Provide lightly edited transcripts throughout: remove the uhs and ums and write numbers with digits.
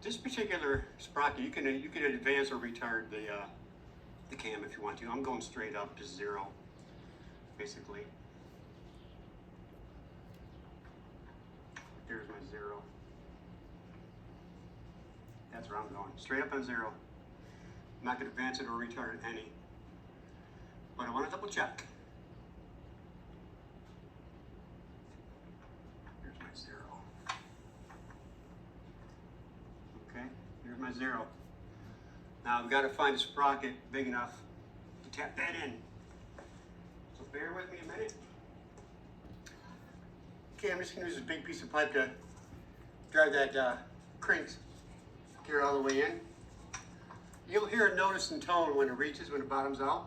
This particular sprocket, you can advance or retard the cam if you want to. I'm going straight up to 0, basically. There's my 0. That's where I'm going, straight up on 0. I'm not going to advance it or retard any, but I want to double check. Here's my 0. Okay, here's my 0. Now I've got to find a sprocket big enough to tap that in. So bear with me a minute. Okay, I'm just going to use this big piece of pipe to drive that crank gear all the way in. You'll hear a notice in tone when it reaches, when it bottoms out.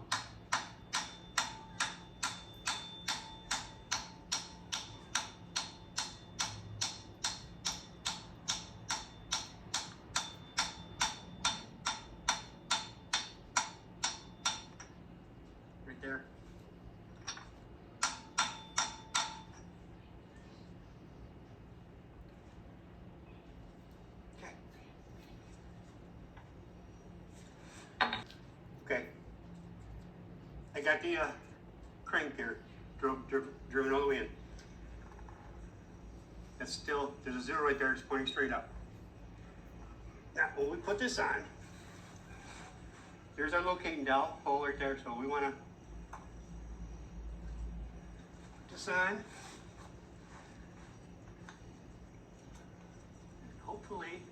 Right there. Okay, I got the crank gear driven all the way in. That's still, there's a 0 right there, it's pointing straight up. Now, when we put this on, there's our locating dowel hole right there, so we want to put this on. Hopefully,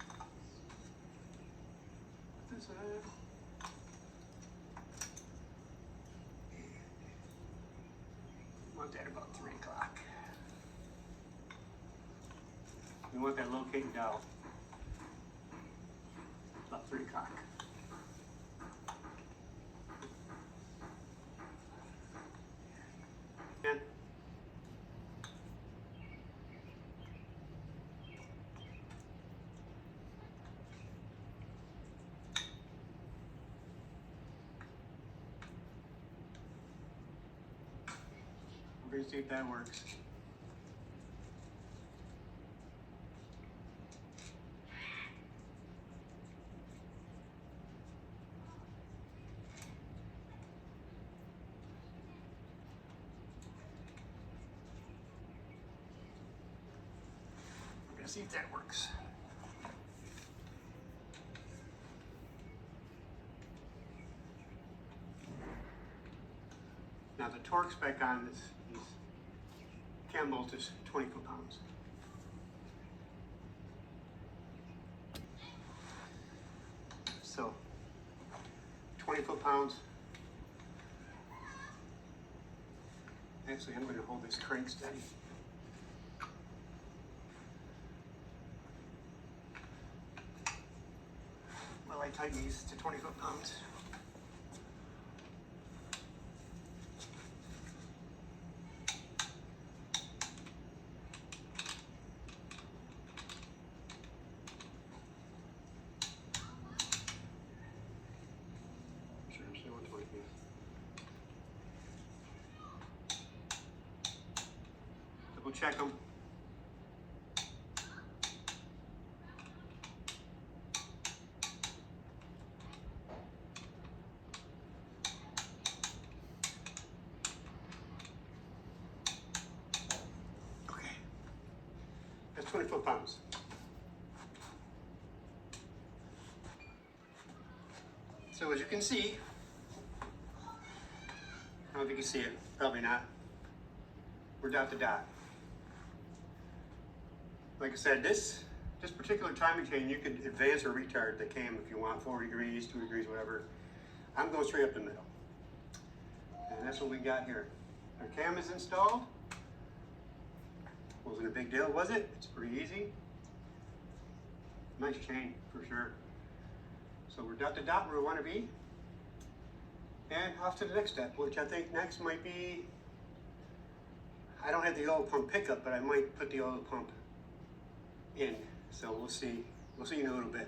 put this on. Want that about 3 o'clock. We want that locating dowel about 3 o'clock. And we're going to see if that works. We're going to see if that works. Now the torque spec on these cam bolts is 20 foot-pounds. So 20 foot-pounds. Actually, I'm going to hold this crank steady. While I tighten these to 20 foot-pounds. Double check them. Okay, that's 20 foot-pounds. So as you can see, I don't know if you can see it, probably not. We're dot to dot. Like I said, this particular timing chain, you could advance or retard the cam if you want, 4 degrees, 2 degrees, whatever. I'm going straight up the middle. And that's what we got here. Our cam is installed. Wasn't a big deal, was it? It's pretty easy. Nice chain, for sure. So we're dot to dot where we want to be. And off to the next step, which I think next might be, I don't have the oil pump pickup, but I might put the oil pump in. So we'll see in a little bit.